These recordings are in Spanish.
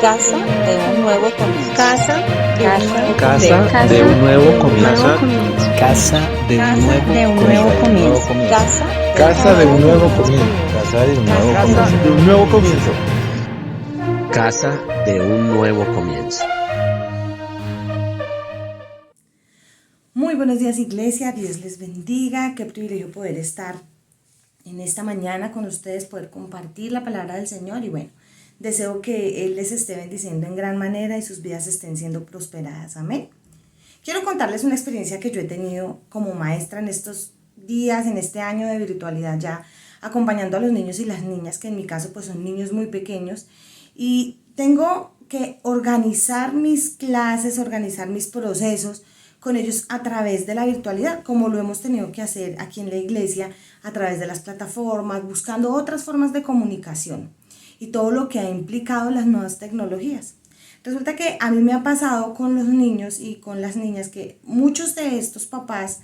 Casa de un nuevo comienzo. Casa de un nuevo Casa de un nuevo comienzo. Casa de un nuevo comienzo. Casa de un nuevo comienzo. Casa de un nuevo comienzo. Casa de un nuevo comienzo. Muy buenos días, iglesia, Dios les bendiga, qué privilegio poder estar en esta mañana con ustedes, poder compartir la palabra del Señor y bueno, deseo que Él les esté bendiciendo en gran manera y sus vidas estén siendo prosperadas, amén. Quiero contarles una experiencia que yo he tenido como maestra en estos días, en este año de virtualidad ya, acompañando a los niños y las niñas, que en mi caso pues son niños muy pequeños, y tengo que organizar mis clases, organizar mis procesos con ellos a través de la virtualidad, como lo hemos tenido que hacer aquí en la iglesia, a través de las plataformas, buscando otras formas de comunicación y todo lo que ha implicado las nuevas tecnologías. Resulta que a mí me ha pasado con los niños y con las niñas que muchos de estos papás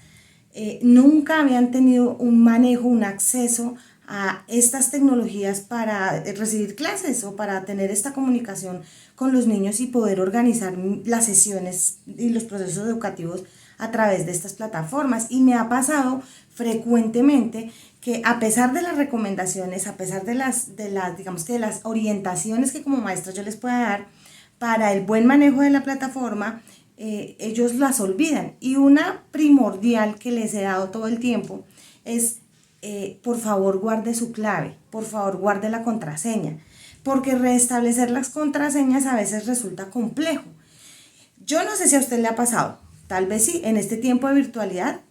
nunca habían tenido un manejo, un acceso a estas tecnologías para recibir clases o para tener esta comunicación con los niños y poder organizar las sesiones y los procesos educativos a través de estas plataformas. Y me ha pasado frecuentemente que a pesar de las recomendaciones, a pesar de las orientaciones que como maestra yo les pueda dar para el buen manejo de la plataforma, ellos las olvidan. Y una primordial que les he dado todo el tiempo es por favor guarde su clave, por favor guarde la contraseña, porque restablecer las contraseñas a veces resulta complejo. Yo no sé si a usted le ha pasado, tal vez sí, en este tiempo de virtualidad,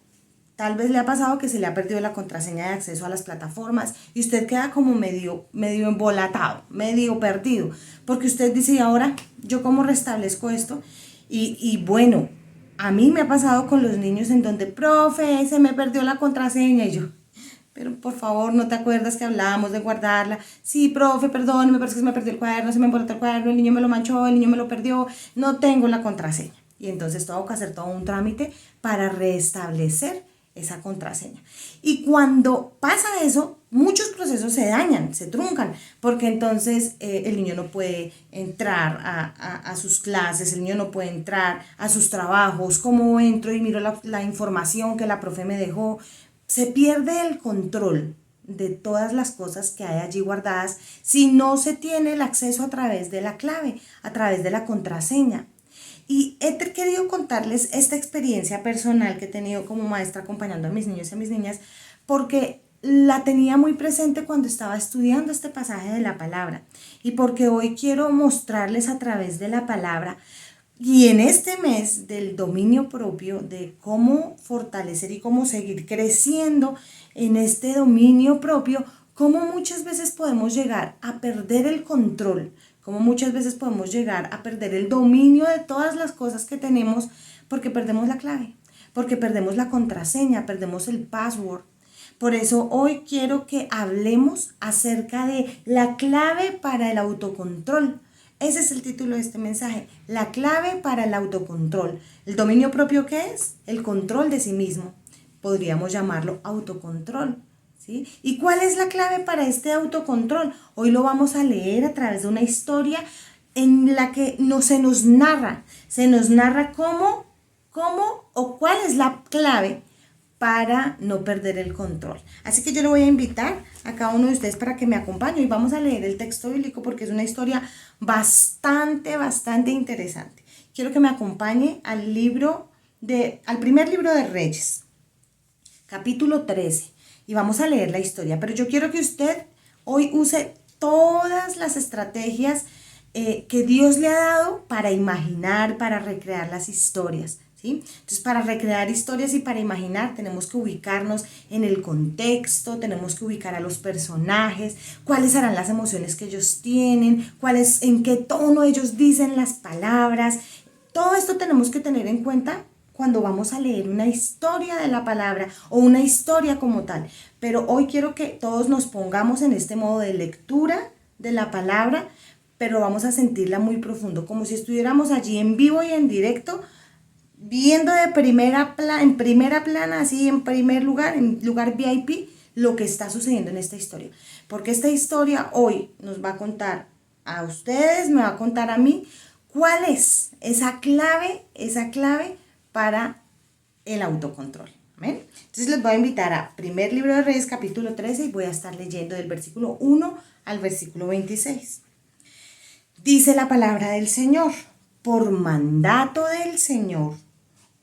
tal vez le ha pasado que se le ha perdido la contraseña de acceso a las plataformas y usted queda como medio embolatado, medio perdido, porque usted dice, ¿y ahora yo cómo restablezco esto? Y bueno, a mí me ha pasado con los niños en donde, profe, se me perdió la contraseña y yo, pero por favor, ¿no te acuerdas que hablábamos de guardarla? Sí, profe, perdón, me parece que se me perdió el cuaderno, se me embolató el cuaderno, el niño me lo manchó, el niño me lo perdió, no tengo la contraseña. Y entonces tengo que hacer todo un trámite para restablecer esa contraseña. Y cuando pasa eso, muchos procesos se dañan, se truncan, porque entonces el niño no puede entrar a sus clases, el niño no puede entrar a sus trabajos, cómo entro y miro la información que la profe me dejó. Se pierde el control de todas las cosas que hay allí guardadas si no se tiene el acceso a través de la clave, a través de la contraseña. Y he querido contarles esta experiencia personal que he tenido como maestra acompañando a mis niños y a mis niñas, porque la tenía muy presente cuando estaba estudiando este pasaje de la palabra y porque hoy quiero mostrarles a través de la palabra y en este mes del dominio propio, de cómo fortalecer y cómo seguir creciendo en este dominio propio, cómo muchas veces podemos llegar a perder el control, cómo muchas veces podemos llegar a perder el dominio de todas las cosas que tenemos porque perdemos la clave, porque perdemos la contraseña, perdemos el password. Por eso hoy quiero que hablemos acerca de la clave para el autocontrol. Ese es el título de este mensaje, la clave para el autocontrol. ¿El dominio propio qué es? El control de sí mismo. Podríamos llamarlo autocontrol, ¿sí? ¿Y cuál es la clave para este autocontrol? Hoy lo vamos a leer a través de una historia en la que se nos narra cómo o cuál es la clave para no perder el control. Así que yo le voy a invitar a cada uno de ustedes para que me acompañe y vamos a leer el texto bíblico porque es una historia bastante interesante. Quiero que me acompañe al primer libro de Reyes, capítulo 13, y vamos a leer la historia, pero yo quiero que usted hoy use todas las estrategias que Dios le ha dado para imaginar, para recrear las historias. ¿Sí? Entonces, para recrear historias y para imaginar tenemos que ubicarnos en el contexto, tenemos que ubicar a los personajes, cuáles serán las emociones que ellos tienen, en qué tono ellos dicen las palabras. Todo esto tenemos que tener en cuenta cuando vamos a leer una historia de la palabra o una historia como tal. Pero hoy quiero que todos nos pongamos en este modo de lectura de la palabra, pero vamos a sentirla muy profundo, como si estuviéramos allí en vivo y en directo, viendo en primera plana, así en primer lugar, en lugar VIP, lo que está sucediendo en esta historia. Porque esta historia hoy nos va a contar a ustedes, me va a contar a mí cuál es esa clave para el autocontrol. ¿Amén? Entonces les voy a invitar a Primer Libro de Reyes, capítulo 13, y voy a estar leyendo del versículo 1 al versículo 26. Dice la palabra del Señor: por mandato del Señor,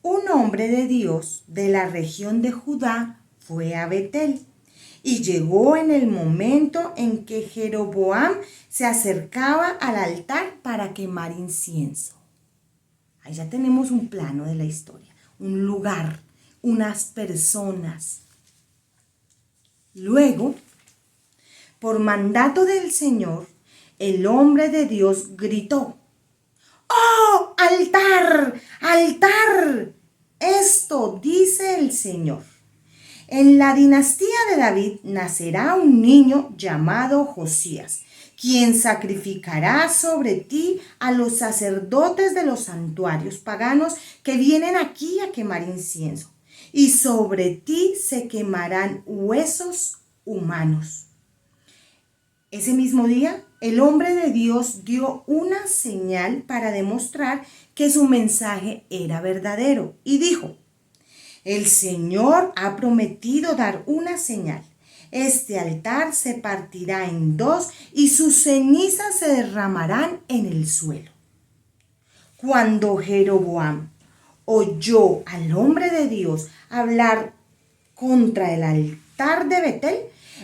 un hombre de Dios de la región de Judá fue a Betel y llegó en el momento en que Jeroboam se acercaba al altar para quemar incienso. Ahí ya tenemos un plano de la historia, un lugar, unas personas. Luego, por mandato del Señor, el hombre de Dios gritó: ¡oh, altar! ¡Altar! Esto dice el Señor: en la dinastía de David nacerá un niño llamado Josías, quien sacrificará sobre ti a los sacerdotes de los santuarios paganos que vienen aquí a quemar incienso, y sobre ti se quemarán huesos humanos. Ese mismo día, el hombre de Dios dio una señal para demostrar que su mensaje era verdadero y dijo: el Señor ha prometido dar una señal. Este altar se partirá en dos y sus cenizas se derramarán en el suelo. Cuando Jeroboam oyó al hombre de Dios hablar contra el altar de Betel,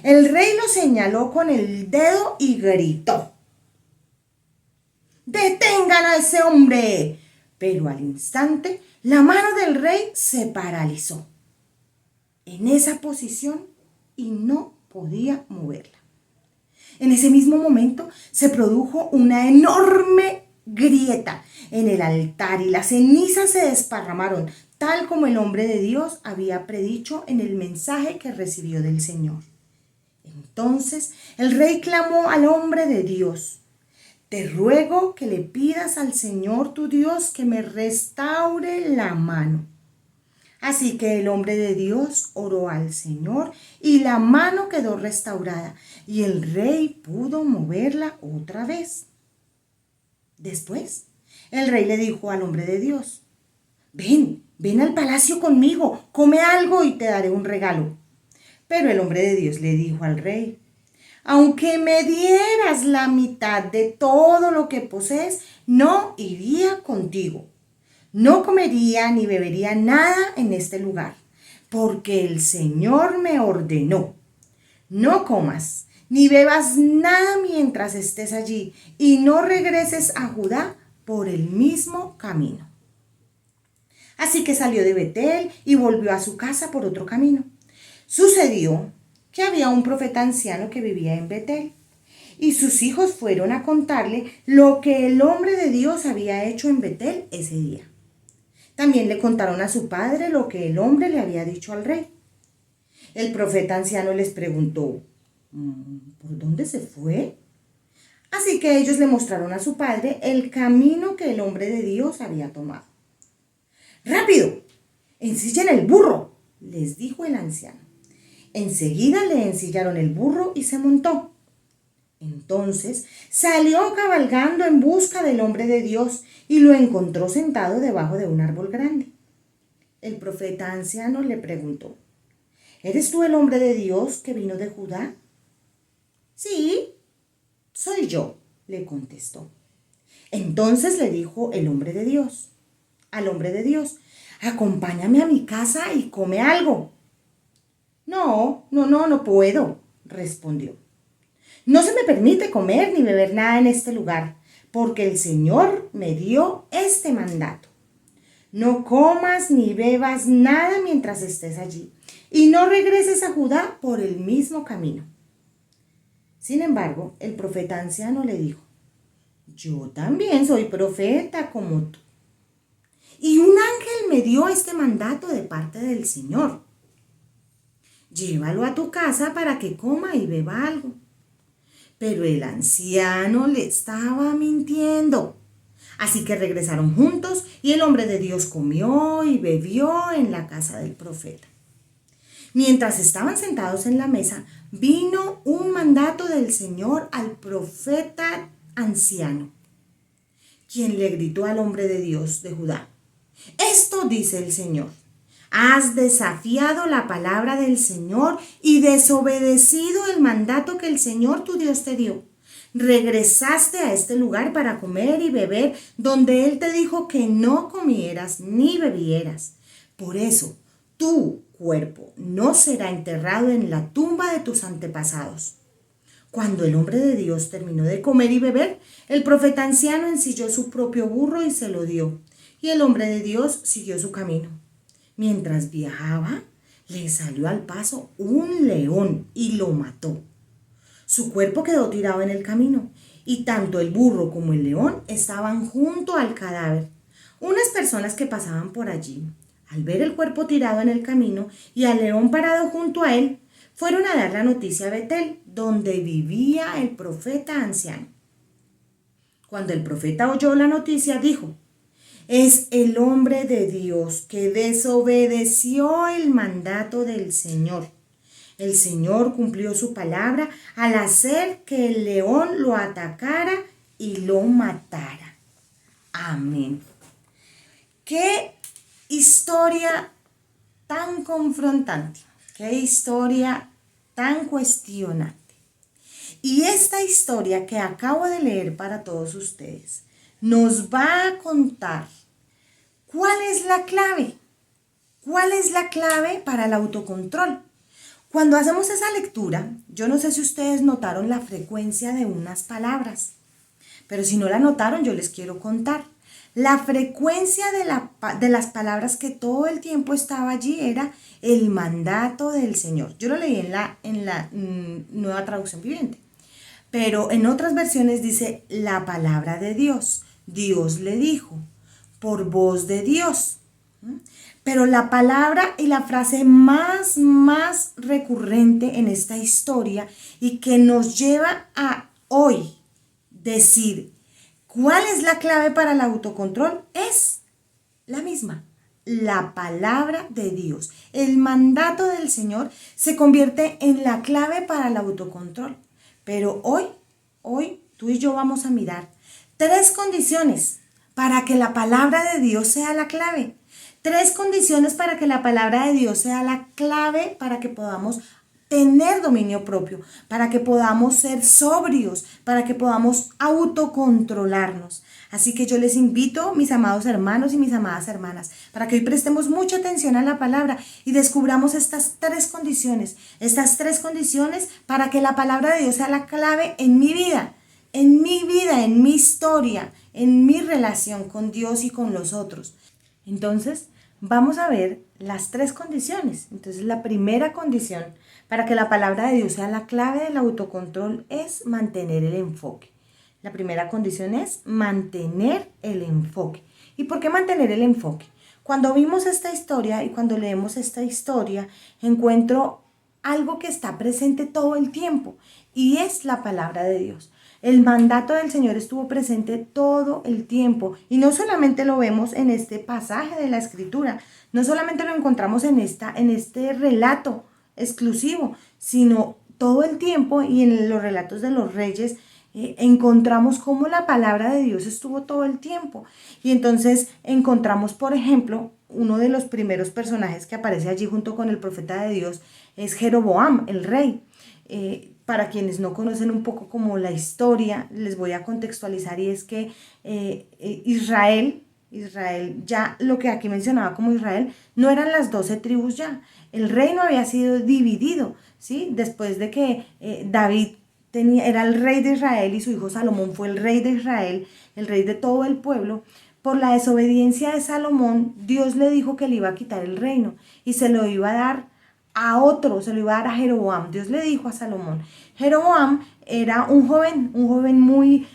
el rey lo señaló con el dedo y gritó: ¡detengan a ese hombre! Pero al instante la mano del rey se paralizó en esa posición y no podía moverla. En ese mismo momento se produjo una enorme grieta en el altar y las cenizas se desparramaron, tal como el hombre de Dios había predicho en el mensaje que recibió del Señor. Entonces el rey clamó al hombre de Dios: te ruego que le pidas al Señor tu Dios que me restaure la mano. Así que el hombre de Dios oró al Señor y la mano quedó restaurada y el rey pudo moverla otra vez. Después, el rey le dijo al hombre de Dios: ven al palacio conmigo, come algo y te daré un regalo. Pero el hombre de Dios le dijo al rey: aunque me dieras la mitad de todo lo que posees, no iría contigo. No comería ni bebería nada en este lugar, porque el Señor me ordenó: no comas ni bebas nada mientras estés allí, y no regreses a Judá por el mismo camino. Así que salió de Betel y volvió a su casa por otro camino. Sucedió que había un profeta anciano que vivía en Betel, y sus hijos fueron a contarle lo que el hombre de Dios había hecho en Betel ese día. También le contaron a su padre lo que el hombre le había dicho al rey. El profeta anciano les preguntó: ¿por dónde se fue? Así que ellos le mostraron a su padre el camino que el hombre de Dios había tomado. ¡Rápido! ¡Ensillen el burro!, les dijo el anciano. Enseguida le ensillaron el burro y se montó. Entonces salió cabalgando en busca del hombre de Dios y lo encontró sentado debajo de un árbol grande. El profeta anciano le preguntó: ¿eres tú el hombre de Dios que vino de Judá? Sí, soy yo, le contestó. Entonces le dijo el hombre de Dios al hombre de Dios: acompáñame a mi casa y come algo. No puedo, respondió. No se me permite comer ni beber nada en este lugar, porque el Señor me dio este mandato: no comas ni bebas nada mientras estés allí, y no regreses a Judá por el mismo camino. Sin embargo, el profeta anciano le dijo: yo también soy profeta como tú, y un ángel me dio este mandato de parte del Señor: llévalo a tu casa para que coma y beba algo. Pero el anciano le estaba mintiendo. Así que regresaron juntos y el hombre de Dios comió y bebió en la casa del profeta. Mientras estaban sentados en la mesa, vino un mandato del Señor al profeta anciano, quien le gritó al hombre de Dios de Judá: esto dice el Señor, has desafiado la palabra del Señor y desobedecido el mandato que el Señor tu Dios te dio. Regresaste a este lugar para comer y beber, donde Él te dijo que no comieras ni bebieras. Por eso, tu cuerpo no será enterrado en la tumba de tus antepasados. Cuando el hombre de Dios terminó de comer y beber, el profeta anciano ensilló su propio burro y se lo dio, y el hombre de Dios siguió su camino. Mientras viajaba, le salió al paso un león y lo mató. Su cuerpo quedó tirado en el camino, y tanto el burro como el león estaban junto al cadáver. Unas personas que pasaban por allí, al ver el cuerpo tirado en el camino y al león parado junto a él, fueron a dar la noticia a Betel, donde vivía el profeta anciano. Cuando el profeta oyó la noticia, dijo: es el hombre de Dios que desobedeció el mandato del Señor. El Señor cumplió su palabra al hacer que el león lo atacara y lo matara. Amén. Qué historia tan confrontante, qué historia tan cuestionante. Y esta historia que acabo de leer para todos ustedes nos va a contar cuál es la clave. ¿Cuál es la clave para el autocontrol? Cuando hacemos esa lectura, yo no sé si ustedes notaron la frecuencia de unas palabras, pero si no la notaron, yo les quiero contar. La frecuencia de las palabras que todo el tiempo estaba allí era el mandato del Señor. Yo lo leí en la Nueva Traducción Viviente, pero en otras versiones dice la palabra de Dios. Dios le dijo, por voz de Dios. Pero la palabra y la frase más recurrente en esta historia y que nos lleva a hoy decir cuál es la clave para el autocontrol es la misma, la palabra de Dios. El mandato del Señor se convierte en la clave para el autocontrol. Pero hoy tú y yo vamos a mirar 3 condiciones para que la palabra de Dios sea la clave. 3 condiciones para que la palabra de Dios sea la clave para que podamos tener dominio propio, para que podamos ser sobrios, para que podamos autocontrolarnos. Así que yo les invito, mis amados hermanos y mis amadas hermanas, para que hoy prestemos mucha atención a la palabra y descubramos estas 3 condiciones, para que la palabra de Dios sea la clave en mi vida, en mi historia, en mi relación con Dios y con los otros. Entonces, vamos a ver las 3 condiciones. Entonces, la primera condición para que la palabra de Dios sea la clave del autocontrol es mantener el enfoque. La primera condición es mantener el enfoque. ¿Y por qué mantener el enfoque? Cuando vimos esta historia y cuando leemos esta historia, encuentro algo que está presente todo el tiempo y es la palabra de Dios. El mandato del Señor estuvo presente todo el tiempo y no solamente lo vemos en este pasaje de la Escritura, no solamente lo encontramos en este relato exclusivo, sino todo el tiempo y en los relatos de los reyes encontramos cómo la palabra de Dios estuvo todo el tiempo. Y entonces encontramos, por ejemplo, uno de los primeros personajes que aparece allí junto con el profeta de Dios es Jeroboam, el rey. Para quienes no conocen un poco como la historia, les voy a contextualizar y es que Israel, ya lo que aquí mencionaba como Israel, no eran las 12 tribus ya. El reino había sido dividido, ¿sí? Después de que David era el rey de Israel y su hijo Salomón fue el rey de Israel, el rey de todo el pueblo. Por la desobediencia de Salomón, Dios le dijo que le iba a quitar el reino y se lo iba a dar a otro, se lo iba a dar a Jeroboam. Dios le dijo a Salomón. Jeroboam era un joven muy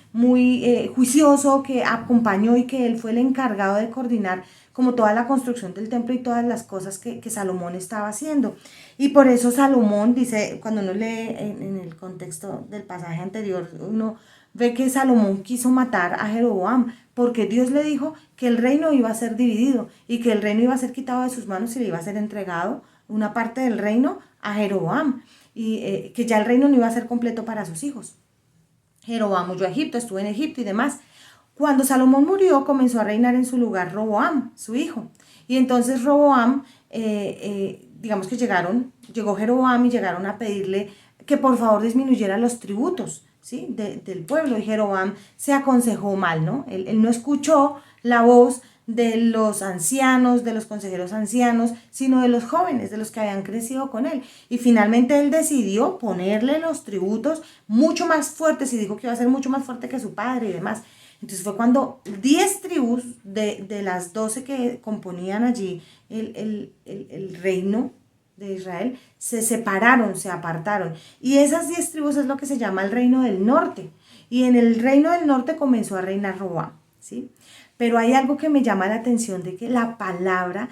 juicioso, que acompañó y que él fue el encargado de coordinar como toda la construcción del templo y todas las cosas que Salomón estaba haciendo. Y por eso Salomón dice, cuando uno lee en el contexto del pasaje anterior, uno ve que Salomón quiso matar a Jeroboam porque Dios le dijo que el reino iba a ser dividido y que el reino iba a ser quitado de sus manos y le iba a ser entregado una parte del reino a Jeroboam y que ya el reino no iba a ser completo para sus hijos. Jeroboam huyó a Egipto, estuvo en Egipto y demás. Cuando Salomón murió, comenzó a reinar en su lugar Roboam, su hijo. Y entonces Roboam, digamos que llegó Jeroboam y llegaron a pedirle que por favor disminuyera los tributos, ¿sí? Del pueblo. Y Jeroboam se aconsejó mal, ¿no? Él no escuchó la voz de los ancianos, de los consejeros ancianos, sino de los jóvenes, de los que habían crecido con él. Y finalmente él decidió ponerle los tributos mucho más fuertes y dijo que iba a ser mucho más fuerte que su padre y demás. Entonces fue cuando 10 tribus de las 12 que componían allí el reino de Israel se separaron, se apartaron. Y esas 10 tribus es lo que se llama el reino del norte. Y en el reino del norte comenzó a reinar Roboam, ¿sí? Pero hay algo que me llama la atención de que la palabra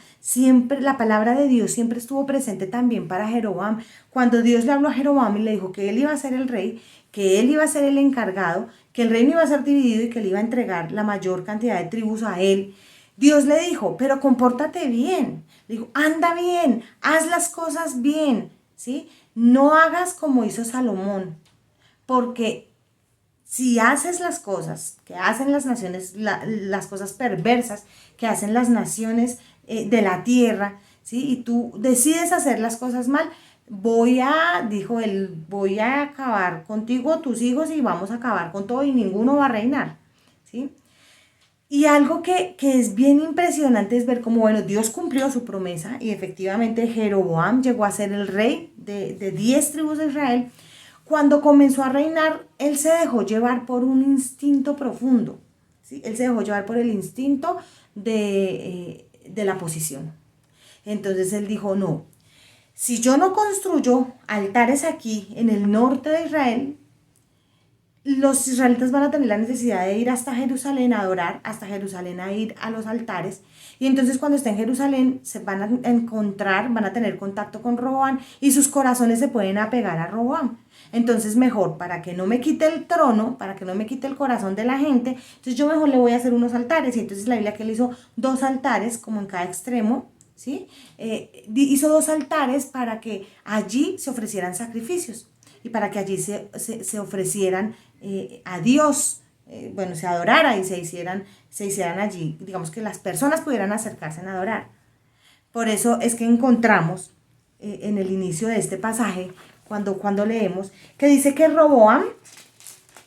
de Dios siempre estuvo presente también para Jeroboam. Cuando Dios le habló a Jeroboam y le dijo que él iba a ser el rey, que él iba a ser el encargado, que el reino iba a ser dividido y que le iba a entregar la mayor cantidad de tribus a él, Dios le dijo, pero compórtate bien. Le dijo, anda bien, haz las cosas bien, ¿sí? No hagas como hizo Salomón, porque si haces las cosas que hacen las naciones, las cosas perversas que hacen las naciones de la tierra, ¿sí? Y tú decides hacer las cosas mal, dijo él, voy a acabar contigo, tus hijos, y vamos a acabar con todo y ninguno va a reinar, ¿sí? Y algo que es bien impresionante es ver cómo, bueno, Dios cumplió su promesa y efectivamente Jeroboam llegó a ser el rey de 10 tribus de Israel. Cuando comenzó a reinar, él se dejó llevar por un instinto profundo, ¿sí? Él se dejó llevar por el instinto de la posición. Entonces él dijo, no, si yo no construyo altares aquí en el norte de Israel, los israelitas van a tener la necesidad de ir hasta Jerusalén a adorar, hasta Jerusalén a ir a los altares. Y entonces cuando estén en Jerusalén se van a encontrar, van a tener contacto con Roboam y sus corazones se pueden apegar a Roboam. Entonces mejor, para que no me quite el trono, para que no me quite el corazón de la gente, entonces yo mejor le voy a hacer unos altares. Y entonces la Biblia que él hizo 2 altares como en cada extremo, ¿sí? Hizo 2 altares para que allí se ofrecieran sacrificios y para que allí se ofrecieran a Dios, se adorara y se hicieran allí, digamos que las personas pudieran acercarse a adorar. Por eso es que encontramos en el inicio de este pasaje, cuando leemos, que dice que Roboam,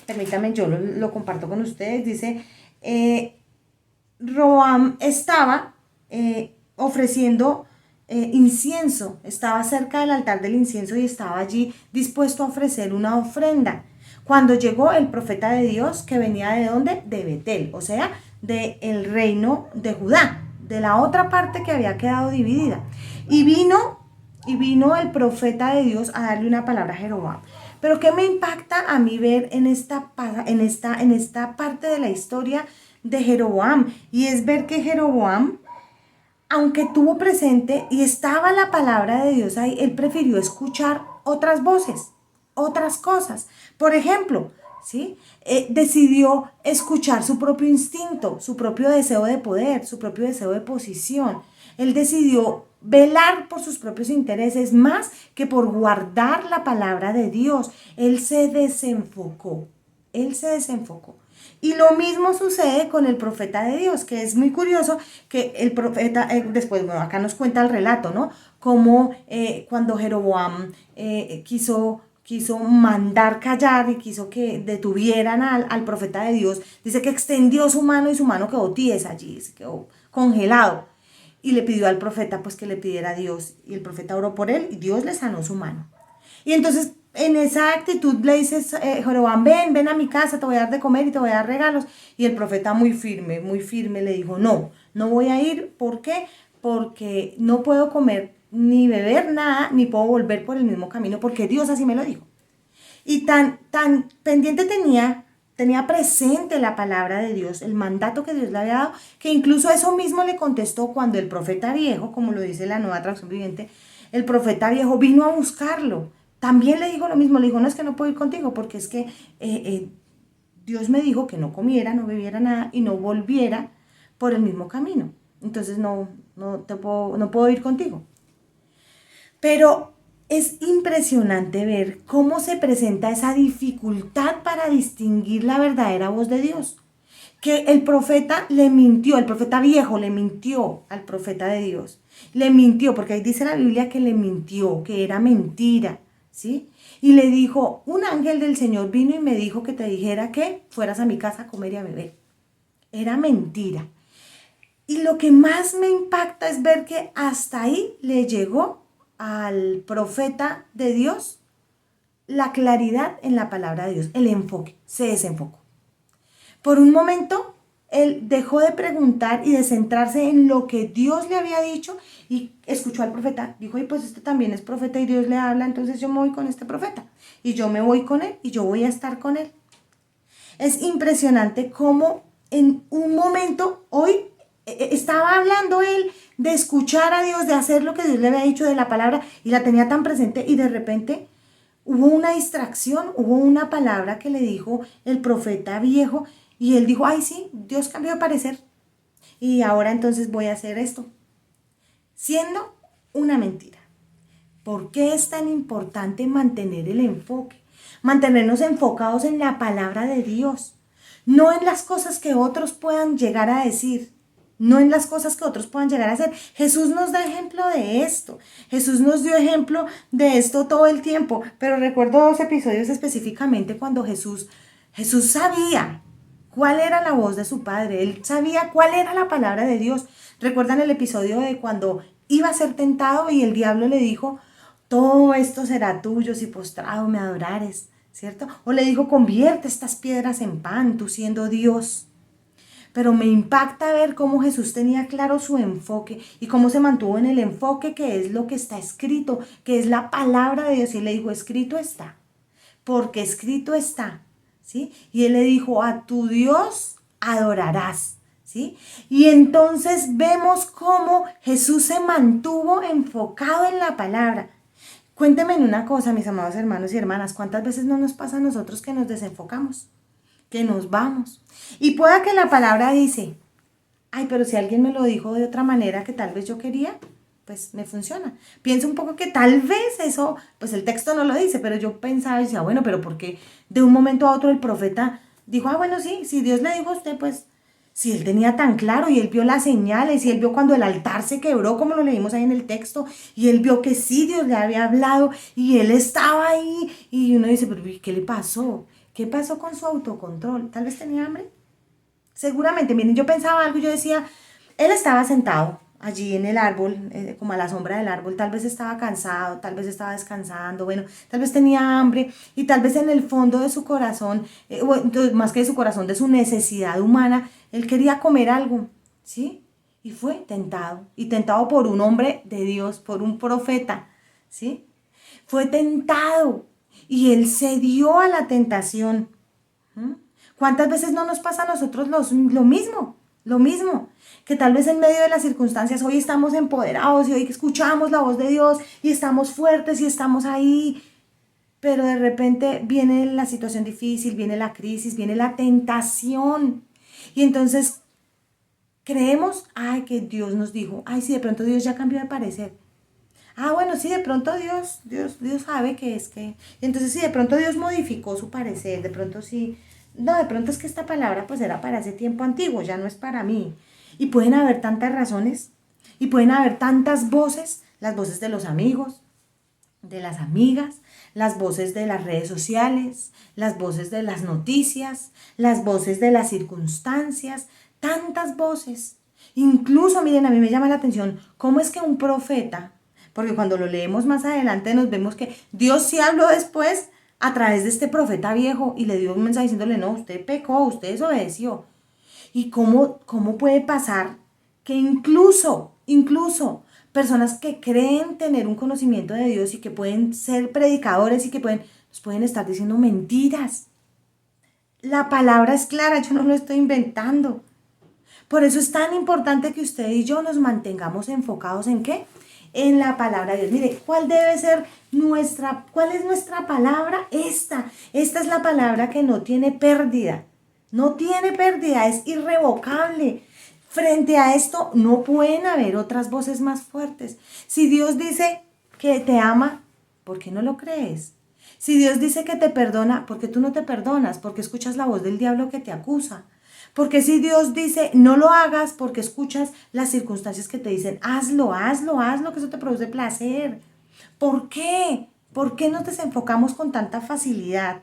permítanme, yo lo comparto con ustedes, dice, Roboam estaba ofreciendo incienso, estaba cerca del altar del incienso y estaba allí dispuesto a ofrecer una ofrenda. Cuando llegó el profeta de Dios, que venía ¿de dónde? De Betel, o sea, del reino de Judá, de la otra parte que había quedado dividida. Y vino el profeta de Dios a darle una palabra a Jeroboam. Pero ¿qué me impacta a mí ver en esta parte de la historia de Jeroboam? Y es ver que Jeroboam, aunque tuvo presente y estaba la palabra de Dios ahí, él prefirió escuchar otras voces, otras cosas. Por ejemplo, ¿sí? Decidió escuchar su propio instinto, su propio deseo de poder, su propio deseo de posición. Él decidió velar por sus propios intereses más que por guardar la palabra de Dios. Él se desenfocó. Y lo mismo sucede con el profeta de Dios, que es muy curioso que el profeta, después, bueno, acá nos cuenta el relato, ¿no? Como cuando Jeroboam quiso mandar callar y quiso que detuvieran al profeta de Dios, dice que extendió su mano y su mano quedó tiesa allí, se quedó congelado. Y le pidió al profeta pues que le pidiera a Dios, y el profeta oró por él y Dios le sanó su mano. Y entonces en esa actitud le dice Jeroboam, ven a mi casa, te voy a dar de comer y te voy a dar regalos. Y el profeta muy firme le dijo, no voy a ir. ¿Por qué? Porque no puedo comer ni beber nada, ni puedo volver por el mismo camino, porque Dios así me lo dijo. Y tan pendiente tenía presente la palabra de Dios, el mandato que Dios le había dado, que incluso eso mismo le contestó cuando el profeta viejo, como lo dice la Nueva Traducción Viviente, el profeta viejo vino a buscarlo. También le dijo lo mismo, le dijo, no, es que no puedo ir contigo, porque es que Dios me dijo que no comiera, no bebiera nada y no volviera por el mismo camino. Entonces no puedo ir contigo. Pero Es impresionante ver cómo se presenta esa dificultad para distinguir la verdadera voz de Dios. Que el profeta le mintió, el profeta viejo le mintió al profeta de Dios. Le mintió, porque ahí dice la Biblia que le mintió, que era mentira, ¿sí? Y le dijo, un ángel del Señor vino y me dijo que te dijera que fueras a mi casa a comer y a beber. Era mentira. Y lo que más me impacta es ver que hasta ahí le llegó al profeta de Dios la claridad en la palabra de Dios, el enfoque, se desenfocó. Por un momento, él dejó de preguntar y de centrarse en lo que Dios le había dicho y escuchó al profeta. Dijo, y pues este también es profeta y Dios le habla, entonces yo me voy con este profeta. Y yo me voy con él y yo voy a estar con él. Es impresionante cómo en un momento, hoy, estaba hablando él de escuchar a Dios, de hacer lo que Dios le había dicho de la palabra y la tenía tan presente y de repente hubo una distracción, hubo una palabra que le dijo el profeta viejo y él dijo, ay sí, Dios cambió de parecer y ahora entonces voy a hacer esto, siendo una mentira. ¿Por qué es tan importante mantener el enfoque? Mantenernos enfocados en la palabra de Dios, no en las cosas que otros puedan llegar a decir, no en las cosas que otros puedan llegar a hacer. Jesús nos da ejemplo de esto. Jesús nos dio ejemplo de esto todo el tiempo. Pero recuerdo 2 episodios específicamente cuando Jesús sabía cuál era la voz de su Padre. Él sabía cuál era la palabra de Dios. ¿Recuerdan el episodio de cuando iba a ser tentado y el diablo le dijo, todo esto será tuyo si postrado me adorares, ¿cierto? O le dijo, convierte estas piedras en pan, tú siendo Dios. Pero me impacta ver cómo Jesús tenía claro su enfoque y cómo se mantuvo en el enfoque que es lo que está escrito, que es la palabra de Dios. Y él le dijo, escrito está, porque escrito está, ¿sí? Y él le dijo, a tu Dios adorarás, ¿sí? Y entonces vemos cómo Jesús se mantuvo enfocado en la palabra. Cuéntenme en una cosa, mis amados hermanos y hermanas, ¿cuántas veces no nos pasa a nosotros que nos desenfocamos? Que nos vamos. Y pueda que la palabra dice, ay, pero si alguien me lo dijo de otra manera que tal vez yo quería, pues me funciona. Pienso un poco que tal vez eso, pues el texto no lo dice, pero yo pensaba y decía, bueno, pero ¿por qué de un momento a otro el profeta dijo, ah, bueno, sí, si Dios le dijo a usted, pues si él tenía tan claro y él vio las señales y él vio cuando el altar se quebró, como lo leímos ahí en el texto, y él vio que sí, Dios le había hablado y él estaba ahí y uno dice, pero ¿qué le pasó? ¿Qué pasó con su autocontrol? ¿Tal vez tenía hambre? Seguramente, miren, yo pensaba algo y yo decía, él estaba sentado allí en el árbol, como a la sombra del árbol, tal vez estaba cansado, tal vez estaba descansando, bueno, tal vez tenía hambre y tal vez en el fondo de su corazón, más que de su corazón, de su necesidad humana, él quería comer algo, ¿sí? Y fue tentado, y tentado por un hombre de Dios, por un profeta, ¿sí? Fue tentado. Y él cedió a la tentación. ¿Cuántas veces no nos pasa a nosotros lo mismo? Lo mismo. Que tal vez en medio de las circunstancias hoy estamos empoderados y hoy escuchamos la voz de Dios y estamos fuertes y estamos ahí. Pero de repente viene la situación difícil, viene la crisis, viene la tentación. Y entonces creemos, ay, que Dios nos dijo, ay, sí, de pronto Dios ya cambió de parecer. Ah, bueno, sí, de pronto Dios sabe que es que... Entonces, sí, de pronto Dios modificó su parecer, de pronto sí... No, de pronto es que esta palabra pues era para ese tiempo antiguo, ya no es para mí. Y pueden haber tantas razones, y pueden haber tantas voces, las voces de los amigos, de las amigas, las voces de las redes sociales, las voces de las noticias, las voces de las circunstancias, tantas voces. Incluso, miren, a mí me llama la atención cómo es que un profeta... Porque cuando lo leemos más adelante nos vemos que Dios sí habló después a través de este profeta viejo y le dio un mensaje diciéndole, no, usted pecó, usted desobedeció. ¿Y cómo puede pasar que incluso personas que creen tener un conocimiento de Dios y que pueden ser predicadores y que nos pueden estar diciendo mentiras? La palabra es clara, yo no lo estoy inventando. Por eso es tan importante que usted y yo nos mantengamos enfocados ¿en qué? En la palabra de Dios. Mire, ¿cuál es nuestra palabra? Esta es la palabra que no tiene pérdida. No tiene pérdida, es irrevocable. Frente a esto no pueden haber otras voces más fuertes. Si Dios dice que te ama, ¿Por qué no lo crees? Si Dios dice que te perdona, ¿por qué tú no te perdonas? Porque escuchas la voz del diablo que te acusa. Porque si Dios dice no lo hagas, porque escuchas las circunstancias que te dicen hazlo, hazlo, hazlo, que eso te produce placer. ¿Por qué? ¿Por qué nos desenfocamos con tanta facilidad?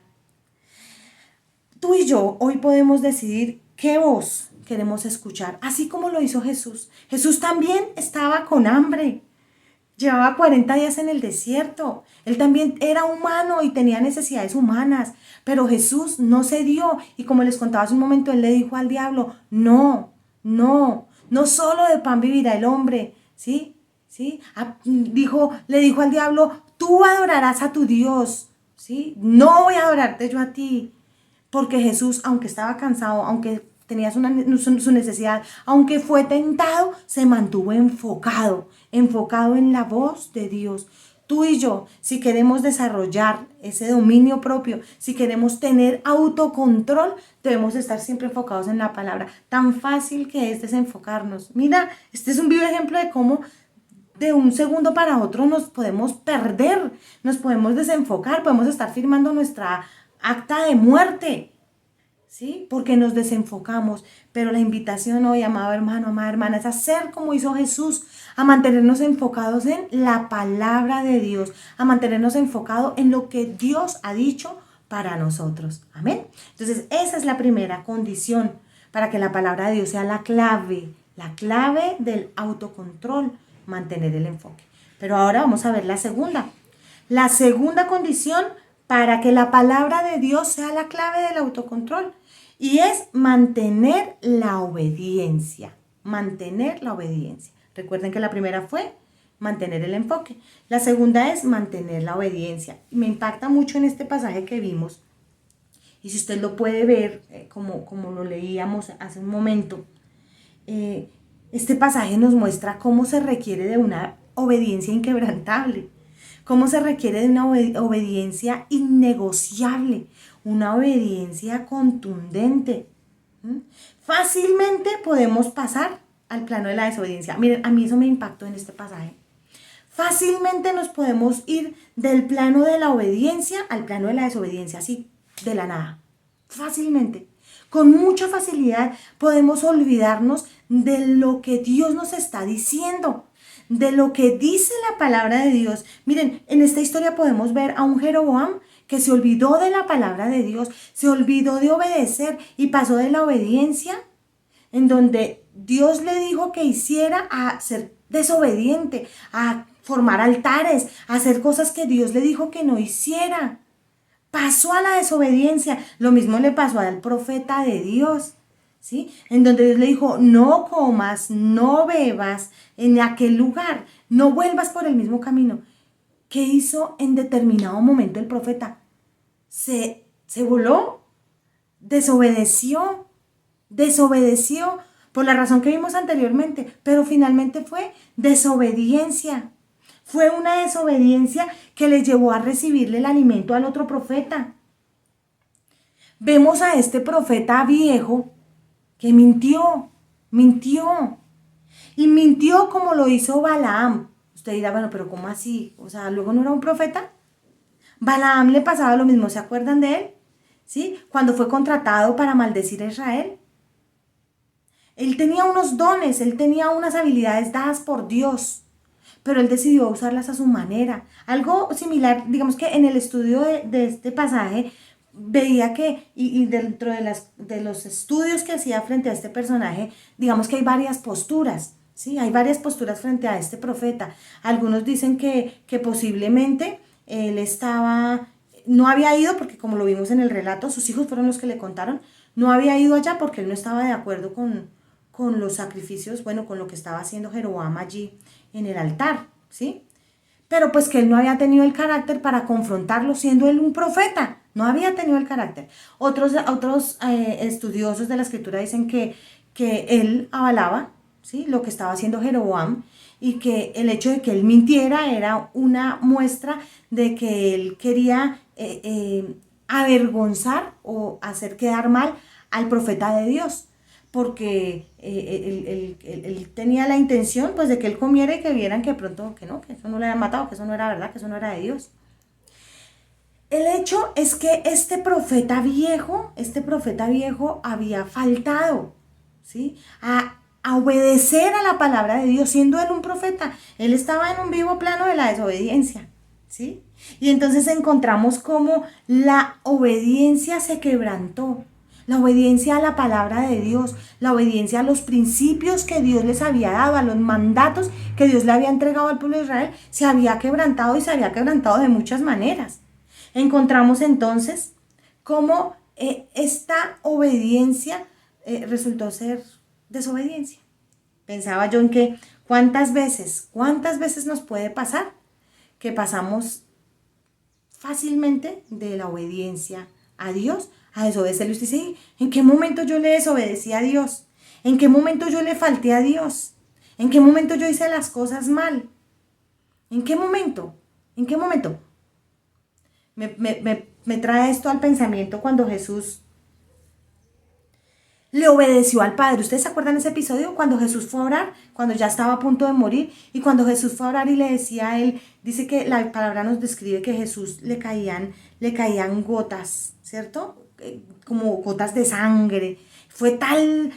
Tú y yo hoy podemos decidir qué voz queremos escuchar, así como lo hizo Jesús. Jesús también estaba con hambre. Llevaba 40 días en el desierto. Él también era humano y tenía necesidades humanas. Pero Jesús no cedió. Y como les contaba hace un momento, él le dijo al diablo, no solo de pan vivirá el hombre. ¿Sí? ¿Sí? Le dijo al diablo, tú adorarás a tu Dios. ¿Sí? No voy a adorarte yo a ti. Porque Jesús, aunque estaba cansado, aunque tenía su necesidad, aunque fue tentado, se mantuvo enfocado en la voz de Dios. Tú y yo, si queremos desarrollar ese dominio propio, si queremos tener autocontrol, debemos estar siempre enfocados en la palabra. Tan fácil que es desenfocarnos. Mira, este es un vivo ejemplo de cómo de un segundo para otro nos podemos perder, nos podemos desenfocar, podemos estar firmando nuestra acta de muerte, ¿sí? Porque nos desenfocamos. Pero la invitación hoy, amado hermano, amada hermana, es hacer como hizo Jesús, a mantenernos enfocados en la palabra de Dios, a mantenernos enfocados en lo que Dios ha dicho para nosotros. Amén. Entonces, esa es la primera condición para que la palabra de Dios sea la clave del autocontrol, mantener el enfoque. Pero ahora vamos a ver la segunda. La segunda condición para que la palabra de Dios sea la clave del autocontrol, y es mantener la obediencia. Mantener la obediencia. Recuerden que la primera fue mantener el enfoque. La segunda es mantener la obediencia. Me impacta mucho en este pasaje que vimos. Y si usted lo puede ver, como lo leíamos hace un momento, este pasaje nos muestra cómo se requiere de una obediencia inquebrantable. Cómo se requiere de una obediencia innegociable, una obediencia contundente. Fácilmente podemos pasar al plano de la desobediencia. Miren, a mí eso me impactó en este pasaje. Fácilmente nos podemos ir del plano de la obediencia al plano de la desobediencia, así, de la nada. Fácilmente. Con mucha facilidad podemos olvidarnos de lo que Dios nos está diciendo, de lo que dice la palabra de Dios. Miren, en esta historia podemos ver a un Jeroboam que se olvidó de la palabra de Dios, se olvidó de obedecer y pasó de la obediencia, en donde Dios le dijo que hiciera, a ser desobediente, a formar altares, a hacer cosas que Dios le dijo que no hiciera. Pasó a la desobediencia. Lo mismo le pasó al profeta de Dios, ¿sí? En donde Dios le dijo, no comas, no bebas en aquel lugar, no vuelvas por el mismo camino. ¿Qué hizo en determinado momento el profeta? Se voló, desobedeció por la razón que vimos anteriormente, pero finalmente fue desobediencia. Fue una desobediencia que le llevó a recibirle el alimento al otro profeta. Vemos a este profeta viejo que mintió. Y mintió como lo hizo Balaam. Usted dirá, bueno, pero ¿cómo así? O sea, ¿luego no era un profeta? Balaam le pasaba lo mismo, ¿se acuerdan de él? ¿Sí? Cuando fue contratado para maldecir a Israel. Él tenía unos dones, él tenía unas habilidades dadas por Dios, pero él decidió usarlas a su manera. Algo similar, digamos que en el estudio de este pasaje, veía que, y dentro de los estudios que hacía frente a este personaje, digamos que hay varias posturas, ¿sí? Hay varias posturas frente a este profeta. Algunos dicen que posiblemente él no había ido, porque como lo vimos en el relato, sus hijos fueron los que le contaron, no había ido allá porque él no estaba de acuerdo con los sacrificios, bueno, con lo que estaba haciendo Jeroboam allí en el altar, ¿sí? Pero pues que él no había tenido el carácter para confrontarlo siendo él un profeta, no había tenido el carácter. Otros estudiosos de la escritura dicen que él avalaba, ¿sí?, lo que estaba haciendo Jeroboam, y que el hecho de que él mintiera era una muestra de que él quería avergonzar o hacer quedar mal al profeta de Dios, porque él tenía la intención pues de que él comiera y que vieran que pronto que no, que eso no le había matado, que eso no era verdad, que eso no era de Dios. El hecho es que este profeta viejo había faltado, ¿sí? A obedecer a la palabra de Dios, siendo él un profeta. Él estaba en un vivo plano de la desobediencia, ¿sí? Y entonces encontramos cómo la obediencia se quebrantó. La obediencia a la palabra de Dios, la obediencia a los principios que Dios les había dado, a los mandatos que Dios le había entregado al pueblo de Israel, se había quebrantado y se había quebrantado de muchas maneras. Encontramos entonces cómo esta obediencia resultó ser desobediencia. Pensaba yo en que cuántas veces nos puede pasar que pasamos fácilmente de la obediencia a Dios a desobedecerle. Usted dice, ¿en qué momento yo le desobedecí a Dios? ¿En qué momento yo le falté a Dios? ¿En qué momento yo hice las cosas mal? ¿En qué momento? ¿En qué momento? Me trae esto al pensamiento cuando Jesús le obedeció al Padre. ¿Ustedes se acuerdan de ese episodio? Cuando Jesús fue a orar, cuando ya estaba a punto de morir, y cuando Jesús fue a orar y le decía a él, dice que la palabra nos describe que Jesús le caían gotas, ¿cierto? Como gotas de sangre. Fue tal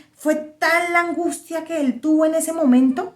la angustia que él tuvo en ese momento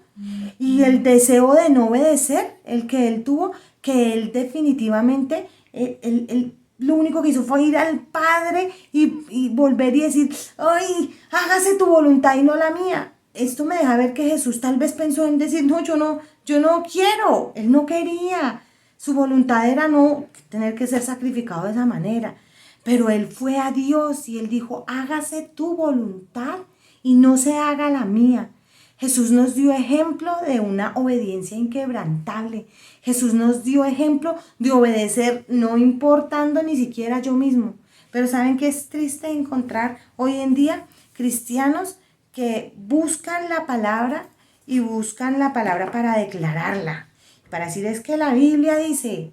y el deseo de no obedecer, el que él tuvo, que él definitivamente, él lo único que hizo fue ir al Padre y volver y decir, ay, hágase tu voluntad y no la mía. Esto me deja ver que Jesús tal vez pensó en decir, no, yo no quiero. Él no quería. Su voluntad era no tener que ser sacrificado de esa manera. Pero él fue a Dios y él dijo, hágase tu voluntad y no se haga la mía. Jesús nos dio ejemplo de una obediencia inquebrantable. Jesús nos dio ejemplo de obedecer no importando ni siquiera yo mismo. Pero ¿saben qué es triste encontrar hoy en día? Cristianos que buscan la palabra y buscan la palabra para declararla. Para decir es que la Biblia dice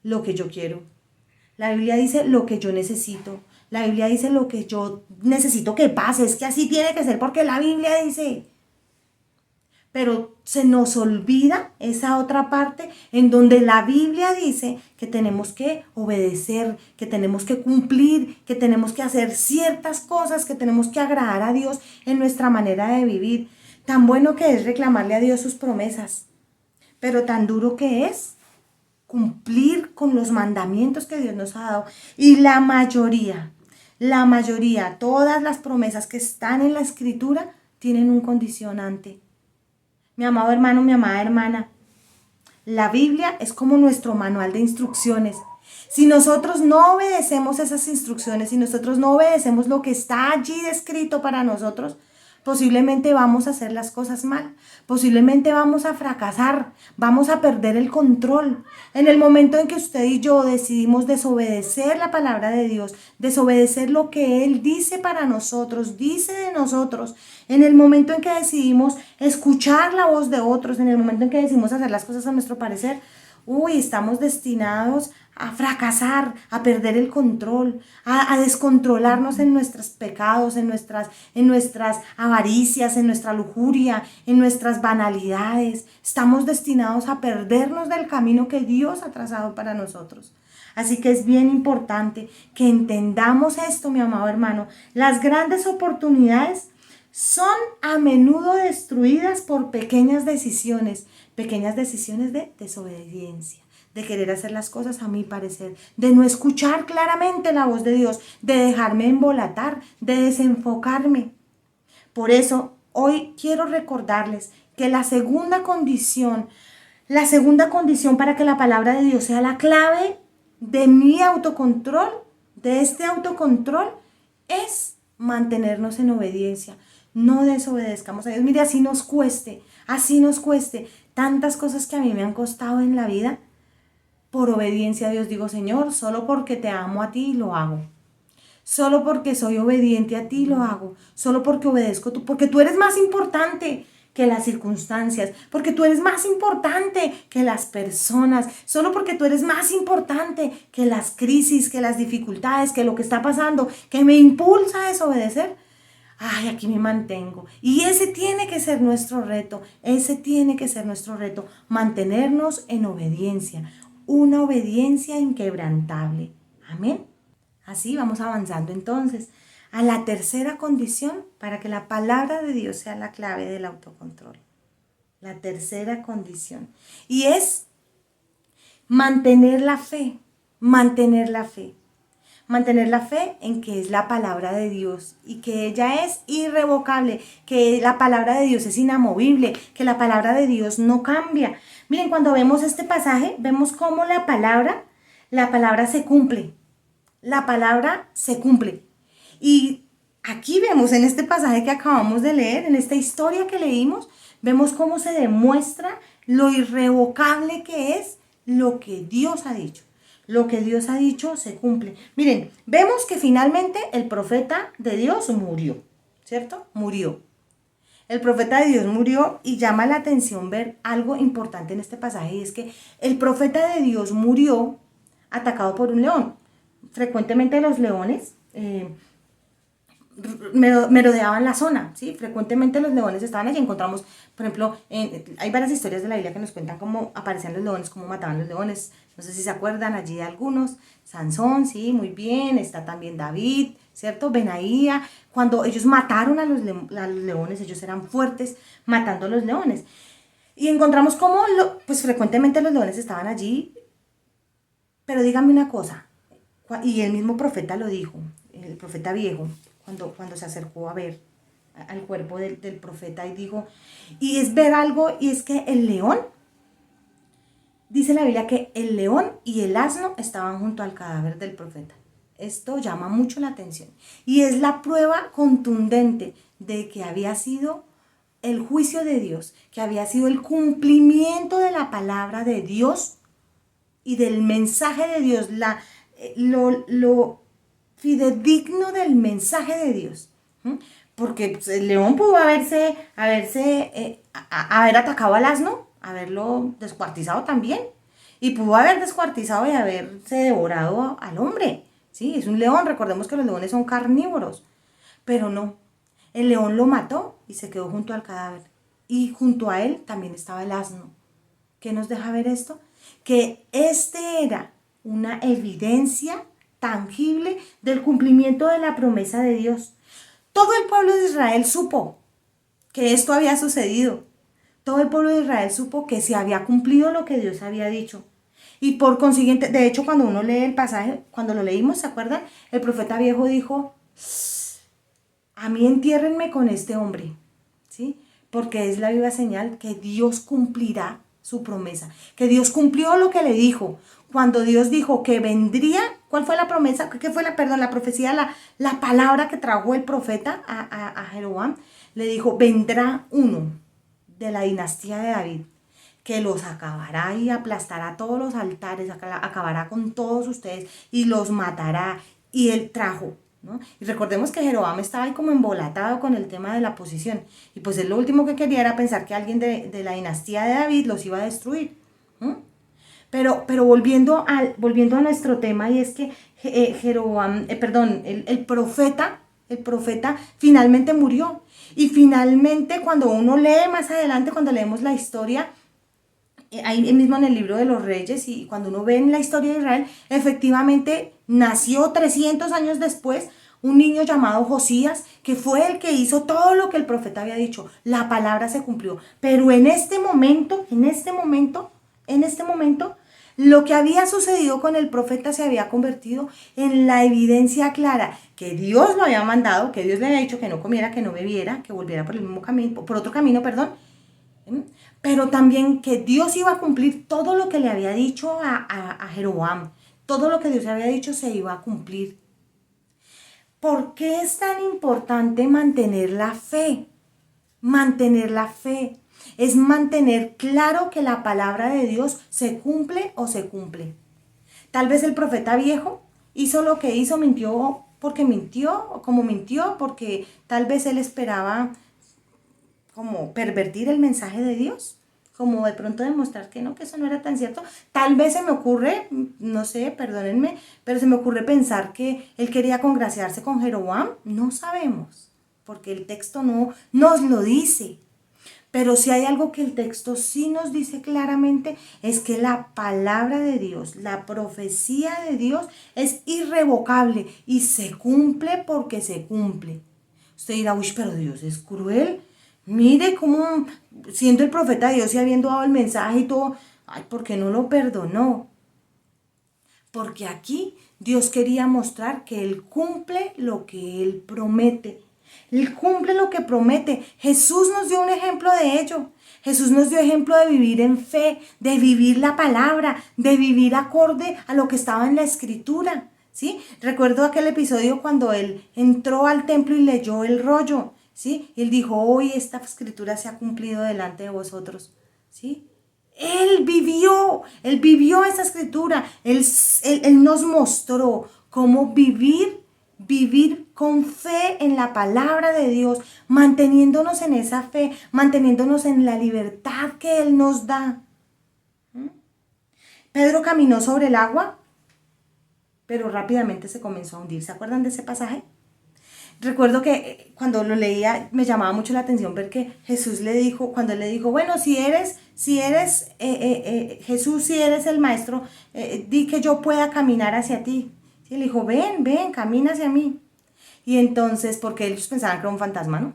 lo que yo quiero. La Biblia dice lo que yo necesito. La Biblia dice lo que yo necesito que pase. Es que así tiene que ser porque la Biblia dice. Pero se nos olvida esa otra parte en donde la Biblia dice que tenemos que obedecer, que tenemos que cumplir, que tenemos que hacer ciertas cosas, que tenemos que agradar a Dios en nuestra manera de vivir. Tan bueno que es reclamarle a Dios sus promesas, pero tan duro que es cumplir con los mandamientos que Dios nos ha dado. Y la mayoría, todas las promesas que están en la Escritura tienen un condicionante. Mi amado hermano, mi amada hermana, la Biblia es como nuestro manual de instrucciones. Si nosotros no obedecemos esas instrucciones, si nosotros no obedecemos lo que está allí descrito para nosotros, posiblemente vamos a hacer las cosas mal, posiblemente vamos a fracasar, vamos a perder el control. En el momento en que usted y yo decidimos desobedecer la palabra de Dios, desobedecer lo que Él dice para nosotros, dice de nosotros, en el momento en que decidimos escuchar la voz de otros, en el momento en que decidimos hacer las cosas a nuestro parecer, estamos destinados a fracasar, a perder el control, a descontrolarnos en nuestros pecados, en nuestras avaricias, en nuestra lujuria, en nuestras banalidades. Estamos destinados a perdernos del camino que Dios ha trazado para nosotros. Así que es bien importante que entendamos esto, mi amado hermano. Las grandes oportunidades son a menudo destruidas por pequeñas decisiones de desobediencia, de querer hacer las cosas a mi parecer, de no escuchar claramente la voz de Dios, de dejarme embolatar, de desenfocarme. Por eso, hoy quiero recordarles que la segunda condición para que la palabra de Dios sea la clave de mi autocontrol, de este autocontrol, es mantenernos en obediencia. No desobedezcamos a Dios. Mire, así nos cueste tantas cosas que a mí me han costado en la vida. Por obediencia a Dios digo, Señor, solo porque te amo a ti lo hago. Solo porque soy obediente a ti lo hago. Solo porque obedezco tú, porque tú eres más importante que las circunstancias, porque tú eres más importante que las personas, solo porque tú eres más importante que las crisis, que las dificultades, que lo que está pasando, que me impulsa a desobedecer. Aquí me mantengo. Y ese tiene que ser nuestro reto, mantenernos en obediencia, una obediencia inquebrantable. Amén. Así vamos avanzando entonces a la tercera condición para que la palabra de Dios sea la clave del autocontrol. La tercera condición. Y es mantener la fe, mantener la fe. Mantener la fe en que es la palabra de Dios y que ella es irrevocable, que la palabra de Dios es inamovible, que la palabra de Dios no cambia. Miren, cuando vemos este pasaje, vemos cómo la palabra se cumple. La palabra se cumple. Y aquí vemos en este pasaje que acabamos de leer, en esta historia que leímos, vemos cómo se demuestra lo irrevocable que es lo que Dios ha dicho. Lo que Dios ha dicho se cumple. Miren, vemos que finalmente el profeta de Dios murió, ¿cierto? Murió. El profeta de Dios murió y llama la atención ver algo importante en este pasaje y es que el profeta de Dios murió atacado por un león. Frecuentemente los leones merodeaban la zona, ¿sí? Frecuentemente los leones estaban allí. Encontramos, por ejemplo, hay varias historias de la Biblia que nos cuentan cómo aparecían los leones, cómo mataban los leones. No sé si se acuerdan allí de algunos. Sansón, sí, muy bien. Está también David, ¿cierto? Benaía. Cuando ellos mataron a los leones, ellos eran fuertes matando a los leones. Y encontramos cómo, pues frecuentemente los leones estaban allí. Pero díganme una cosa, y el mismo profeta lo dijo, el profeta viejo, cuando se acercó a ver al cuerpo del profeta y dijo, y es ver algo, y es que el león, dice la Biblia que el león y el asno estaban junto al cadáver del profeta. Esto llama mucho la atención y es la prueba contundente de que había sido el juicio de Dios, que había sido el cumplimiento de la palabra de Dios y del mensaje de Dios, lo fidedigno del mensaje de Dios. Porque pues, el león pudo haber atacado al asno, haberlo descuartizado también, y pudo haber descuartizado y haberse devorado al hombre. ¿Sí? Es un león, recordemos que los leones son carnívoros, pero no, el león lo mató y se quedó junto al cadáver, y junto a él también estaba el asno. ¿Qué nos deja ver esto? Que este era una evidencia tangible del cumplimiento de la promesa de Dios. Todo el pueblo de Israel supo que esto había sucedido. Todo el pueblo de Israel supo que se había cumplido lo que Dios había dicho. Y por consiguiente, de hecho, cuando uno lee el pasaje, cuando lo leímos, ¿se acuerdan? El profeta viejo dijo, a mí entiérrenme con este hombre, ¿sí? Porque es la viva señal que Dios cumplirá su promesa, que Dios cumplió lo que le dijo. Cuando Dios dijo que vendría, ¿cuál fue la promesa? ¿Qué fue la profecía, la palabra que trajo el profeta a Jeroboam? Le dijo, vendrá uno de la dinastía de David, que los acabará y aplastará todos los altares, acabará con todos ustedes y los matará. Y él trajo, ¿no? Y recordemos que Jeroboam estaba ahí como embolatado con el tema de la posición. Y pues él lo último que quería era pensar que alguien de la dinastía de David los iba a destruir. Pero volviendo a nuestro tema, y es que Jeroboam, el profeta finalmente murió. Y finalmente cuando uno lee más adelante, cuando leemos la historia, ahí mismo en el libro de los Reyes, y cuando uno ve en la historia de Israel, efectivamente nació 300 años después un niño llamado Josías, que fue el que hizo todo lo que el profeta había dicho. La palabra se cumplió. Pero en este momento, lo que había sucedido con el profeta se había convertido en la evidencia clara que Dios lo había mandado, que Dios le había dicho que no comiera, que no bebiera, que volviera por el mismo camino, por otro camino, pero también que Dios iba a cumplir todo lo que le había dicho a Jeroboam. Todo lo que Dios había dicho se iba a cumplir. ¿Por qué es tan importante mantener la fe? Mantener la fe es mantener claro que la palabra de Dios se cumple o se cumple. Tal vez el profeta viejo hizo lo que hizo, mintió porque mintió, o como mintió porque tal vez él esperaba como pervertir el mensaje de Dios, como de pronto demostrar que no, que eso no era tan cierto. Tal vez se me ocurre, no sé, perdónenme, pero se me ocurre pensar que él quería congraciarse con Jeroboam. No sabemos, porque el texto no nos lo dice. Pero si hay algo que el texto sí nos dice claramente, es que la palabra de Dios, la profecía de Dios es irrevocable y se cumple porque se cumple. Usted dirá, uy, pero Dios es cruel. Mire cómo, siendo el profeta de Dios y habiendo dado el mensaje y todo, ay, ¿por qué no lo perdonó? Porque aquí Dios quería mostrar que Él cumple lo que Él promete. Él cumple lo que promete. Jesús nos dio un ejemplo de ello. Jesús nos dio ejemplo de vivir en fe, de vivir la palabra, de vivir acorde a lo que estaba en la Escritura. ¿Sí? Recuerdo aquel episodio cuando Él entró al templo y leyó el rollo. ¿Sí? Él dijo, hoy esta Escritura se ha cumplido delante de vosotros. ¿Sí? Él vivió esa Escritura. Él nos mostró cómo vivir con fe en la palabra de Dios, manteniéndonos en esa fe, manteniéndonos en la libertad que Él nos da. Pedro caminó sobre el agua, pero rápidamente se comenzó a hundir. ¿Se acuerdan de ese pasaje? Recuerdo que cuando lo leía me llamaba mucho la atención ver que Jesús le dijo, cuando él le dijo, bueno, Jesús, si eres el maestro, di que yo pueda caminar hacia ti. Y él dijo, ven, camina hacia mí. Y entonces, porque ellos pensaban que era un fantasma, ¿no?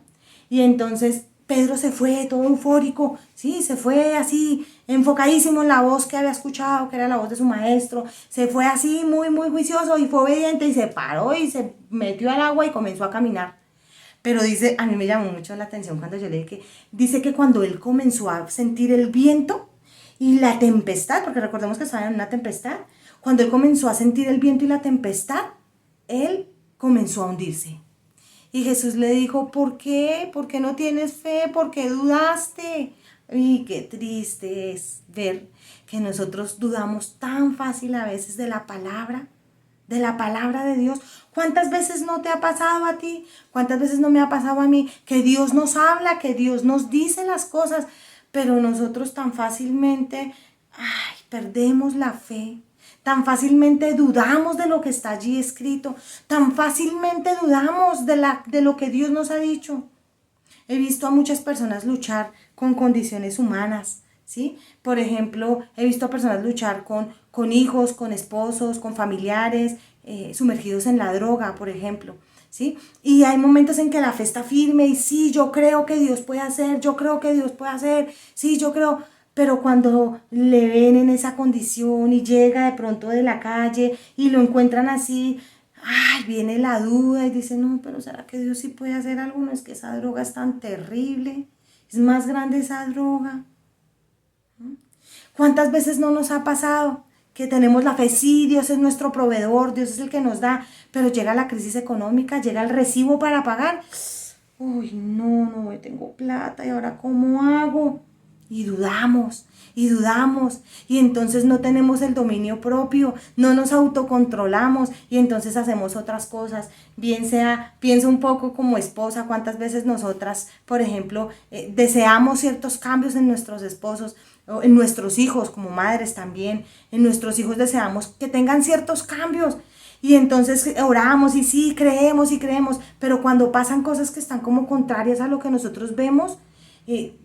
Y entonces Pedro se fue todo eufórico, ¿sí? Se fue así, enfocadísimo en la voz que había escuchado, que era la voz de su maestro. Se fue así, muy, muy juicioso y fue obediente y se paró y se metió al agua y comenzó a caminar. Pero dice, a mí me llamó mucho la atención cuando yo leí que, dice que cuando él comenzó a sentir el viento y la tempestad, porque recordemos que estaba en una tempestad, cuando él comenzó a sentir el viento y la tempestad, él comenzó a hundirse. Y Jesús le dijo, ¿por qué? ¿Por qué no tienes fe? ¿Por qué dudaste? Y qué triste es ver que nosotros dudamos tan fácil a veces de la palabra de Dios. ¿Cuántas veces no te ha pasado a ti? ¿Cuántas veces no me ha pasado a mí? Que Dios nos habla, que Dios nos dice las cosas, pero nosotros tan fácilmente, perdemos la fe. Tan fácilmente dudamos de lo que está allí escrito. Tan fácilmente dudamos de lo que Dios nos ha dicho. He visto a muchas personas luchar con condiciones humanas, ¿sí? Por ejemplo, he visto a personas luchar con hijos, con esposos, con familiares, sumergidos en la droga, por ejemplo, ¿sí? Y hay momentos en que la fe está firme y sí, yo creo que Dios puede hacer, sí, yo creo. Pero cuando le ven en esa condición y llega de pronto de la calle y lo encuentran así, viene la duda y dice, no, pero ¿será que Dios sí puede hacer algo? No, es que esa droga es tan terrible, es más grande esa droga. ¿Cuántas veces no nos ha pasado que tenemos la fe? Sí, Dios es nuestro proveedor, Dios es el que nos da, pero llega la crisis económica, llega el recibo para pagar. Uy, no tengo plata, ¿y ahora cómo hago? Y dudamos, y entonces no tenemos el dominio propio, no nos autocontrolamos y entonces hacemos otras cosas. Piensa un poco como esposa, cuántas veces nosotras, por ejemplo, deseamos ciertos cambios en nuestros esposos, o en nuestros hijos, como madres también, en nuestros hijos deseamos que tengan ciertos cambios. Y entonces oramos y sí, creemos, pero cuando pasan cosas que están como contrarias a lo que nosotros vemos,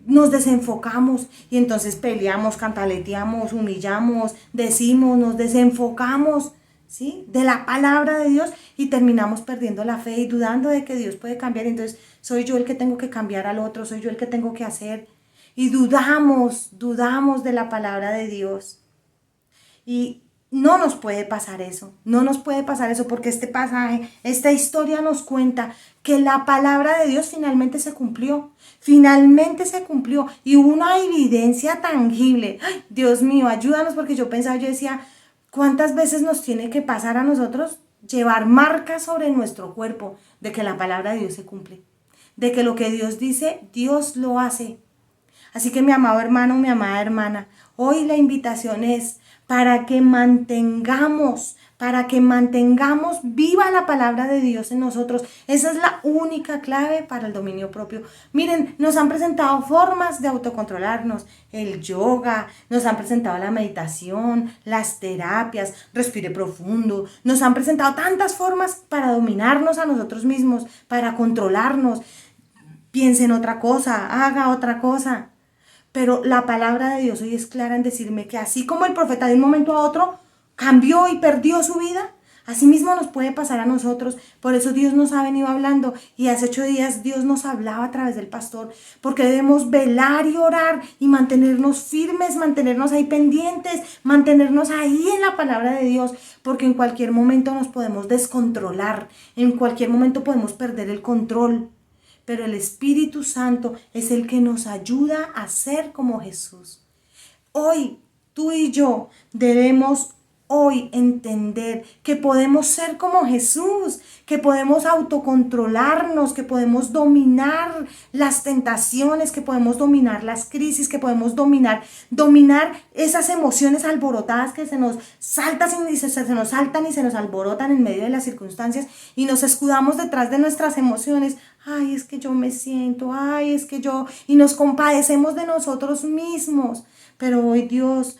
nos desenfocamos y entonces peleamos, cantaleteamos, humillamos, nos desenfocamos, ¿sí? De la palabra de Dios y terminamos perdiendo la fe y dudando de que Dios puede cambiar. Entonces soy yo el que tengo que cambiar al otro, soy yo el que tengo que hacer y dudamos de la palabra de Dios. Y no nos puede pasar eso porque este pasaje, esta historia nos cuenta que la palabra de Dios finalmente se cumplió y hubo una evidencia tangible. Ay, Dios mío, ayúdanos, porque yo decía, ¿cuántas veces nos tiene que pasar a nosotros llevar marcas sobre nuestro cuerpo de que la palabra de Dios se cumple? De que lo que Dios dice, Dios lo hace. Así que mi amado hermano, mi amada hermana, hoy la invitación es para que mantengamos viva la palabra de Dios en nosotros. Esa es la única clave para el dominio propio. Miren, nos han presentado formas de autocontrolarnos, el yoga, nos han presentado la meditación, las terapias, respire profundo, nos han presentado tantas formas para dominarnos a nosotros mismos, para controlarnos. piense en otra cosa, haga otra cosa. Pero la palabra de Dios hoy es clara en decirme que así como el profeta de un momento a otro cambió y perdió su vida, así mismo nos puede pasar a nosotros. Por eso Dios nos ha venido hablando, y hace 8 días Dios nos hablaba a través del pastor, porque debemos velar y orar y mantenernos firmes, mantenernos ahí pendientes, mantenernos ahí en la palabra de Dios, porque en cualquier momento nos podemos descontrolar, en cualquier momento podemos perder el control. Pero el Espíritu Santo es el que nos ayuda a ser como Jesús. Hoy, tú y yo debemos hoy entender que podemos ser como Jesús, que podemos autocontrolarnos, que podemos dominar las tentaciones, que podemos dominar las crisis, que podemos dominar esas emociones alborotadas que se nos saltan y se nos alborotan en medio de las circunstancias, y nos escudamos detrás de nuestras emociones. Ay, es que yo me siento, ay, es que yo, y nos compadecemos de nosotros mismos. Pero hoy Dios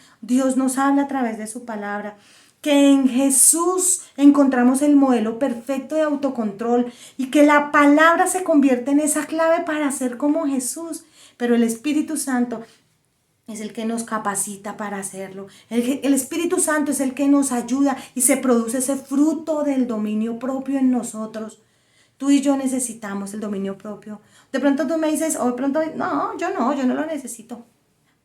nos habla a través de su palabra, que en Jesús encontramos el modelo perfecto de autocontrol, y que la palabra se convierte en esa clave para ser como Jesús. Pero el Espíritu Santo es el que nos capacita para hacerlo. El Espíritu Santo es el que nos ayuda, y se produce ese fruto del dominio propio en nosotros. Tú y yo necesitamos el dominio propio. De pronto tú me dices, o de pronto, no, yo no lo necesito.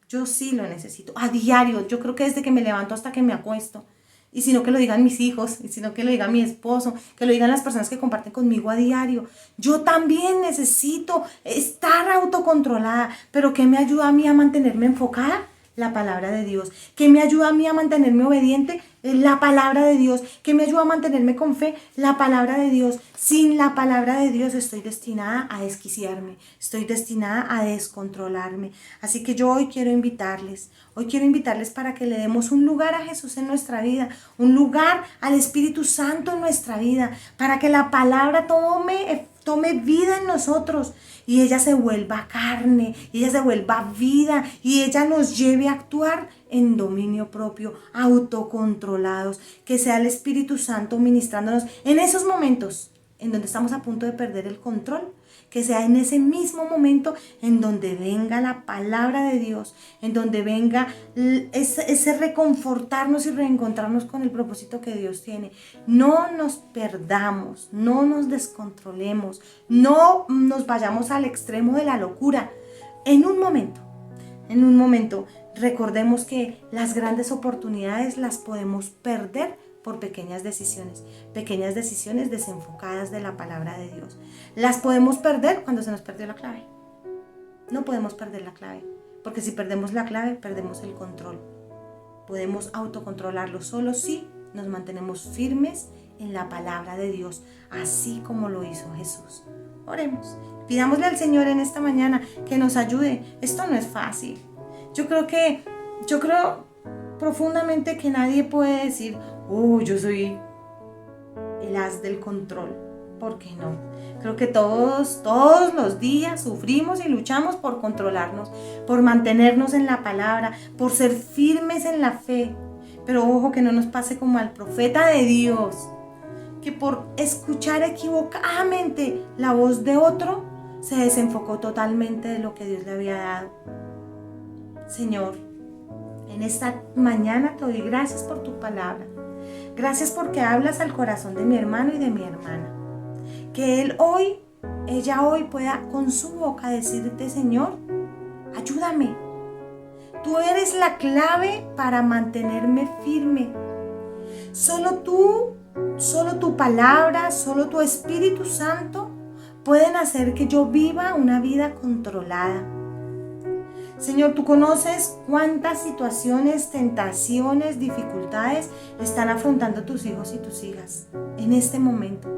Yo sí lo necesito, a diario. Yo creo que desde que me levanto hasta que me acuesto. Y si no, que lo digan mis hijos, y si no, que lo diga mi esposo, que lo digan las personas que comparten conmigo a diario. Yo también necesito estar autocontrolada. Pero ¿qué me ayuda a mí a mantenerme enfocada? La palabra de Dios. ¿Qué me ayuda a mí a mantenerme obediente? La palabra de Dios. ¿Qué me ayuda a mantenerme con fe? La palabra de Dios. Sin la palabra de Dios estoy destinada a desquiciarme, estoy destinada a descontrolarme. Así que yo hoy quiero invitarles para que le demos un lugar a Jesús en nuestra vida, un lugar al Espíritu Santo en nuestra vida, para que la palabra tome vida en nosotros, y ella se vuelva carne, y ella se vuelva vida, y ella nos lleve a actuar en dominio propio, autocontrolados. Que sea el Espíritu Santo ministrándonos en esos momentos en donde estamos a punto de perder el control. Que sea en ese mismo momento en donde venga la palabra de Dios, en donde venga ese reconfortarnos y reencontrarnos con el propósito que Dios tiene. No nos perdamos, no nos descontrolemos, no nos vayamos al extremo de la locura. En un momento, recordemos que las grandes oportunidades las podemos perder por pequeñas decisiones desenfocadas de la palabra de Dios. Las podemos perder cuando se nos perdió la clave. No podemos perder la clave, porque si perdemos la clave, perdemos el control. Podemos autocontrolarlo solo si nos mantenemos firmes en la palabra de Dios, así como lo hizo Jesús. Oremos, pidámosle al Señor en esta mañana que nos ayude. Esto no es fácil. Yo creo profundamente que nadie puede decir, yo soy el as del control. ¿Por qué no? Creo que todos los días sufrimos y luchamos por controlarnos, por mantenernos en la palabra, por ser firmes en la fe. Pero ojo, que no nos pase como al profeta de Dios, que por escuchar equivocadamente la voz de otro, se desenfocó totalmente de lo que Dios le había dado. Señor, en esta mañana te doy gracias por tu palabra. Gracias porque hablas al corazón de mi hermano y de mi hermana. Que ella hoy pueda con su boca decirte, Señor, ayúdame. Tú eres la clave para mantenerme firme. Solo tu palabra, solo tu Espíritu Santo pueden hacer que yo viva una vida controlada. Señor, tú conoces cuántas situaciones, tentaciones, dificultades están afrontando tus hijos y tus hijas en este momento.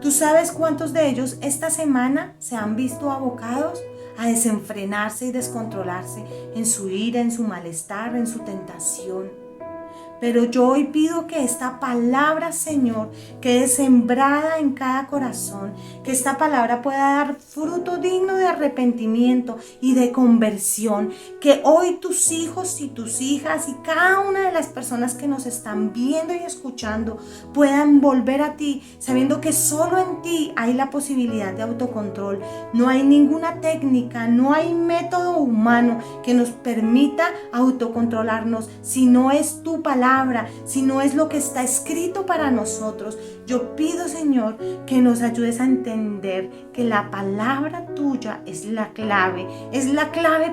Tú sabes cuántos de ellos esta semana se han visto abocados a desenfrenarse y descontrolarse en su ira, en su malestar, en su tentación. Pero yo hoy pido que esta palabra, Señor, quede sembrada en cada corazón, que esta palabra pueda dar fruto digno de arrepentimiento y de conversión, que hoy tus hijos y tus hijas y cada una de las personas que nos están viendo y escuchando puedan volver a ti, sabiendo que solo en ti hay la posibilidad de autocontrol. No hay ninguna técnica, no hay método humano que nos permita autocontrolarnos, si no es tu palabra, si no es lo que está escrito para nosotros. Yo pido, Señor, que nos ayudes a entender que la palabra tuya es la clave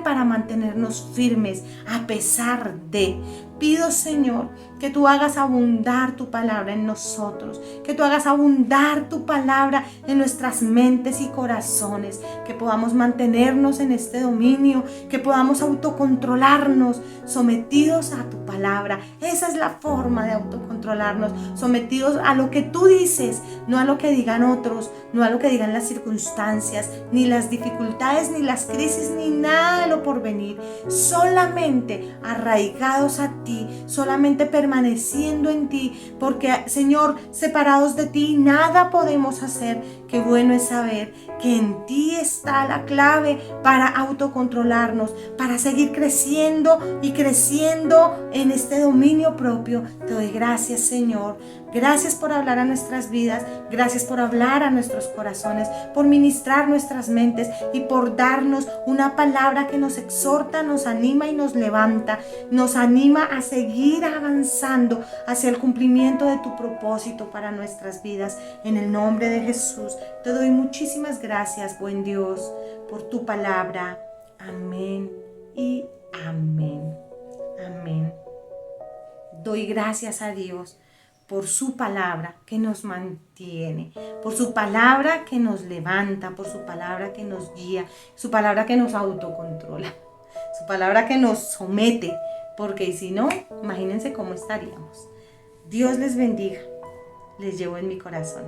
para mantenernos firmes a pesar de. Pido, Señor, que tú hagas abundar tu palabra en nosotros, que tú hagas abundar tu palabra en nuestras mentes y corazones, que podamos mantenernos en este dominio, que podamos autocontrolarnos, sometidos a tu palabra. Esa es la forma de autocontrolarnos, sometidos a lo que tú dices, no a lo que digan otros, no a lo que digan las circunstancias, ni las dificultades, ni las crisis, ni nada de lo por venir, solamente arraigados a ti, solamente permaneciendo en ti, porque, Señor, separados de ti nada podemos hacer. Qué bueno es saber que en ti está la clave para autocontrolarnos, para seguir creciendo y creciendo en este dominio propio. Te doy gracias, Señor. Gracias por hablar a nuestras vidas, gracias por hablar a nuestros corazones, por ministrar nuestras mentes y por darnos una palabra que nos exhorta, nos anima y nos levanta, nos anima a seguir avanzando hacia el cumplimiento de tu propósito para nuestras vidas. En el nombre de Jesús, te doy muchísimas gracias, buen Dios, por tu palabra. Amén y amén. Amén. Doy gracias a Dios por su palabra que nos mantiene, por su palabra que nos levanta, por su palabra que nos guía, su palabra que nos autocontrola, su palabra que nos somete, porque si no, imagínense cómo estaríamos. Dios les bendiga, les llevo en mi corazón.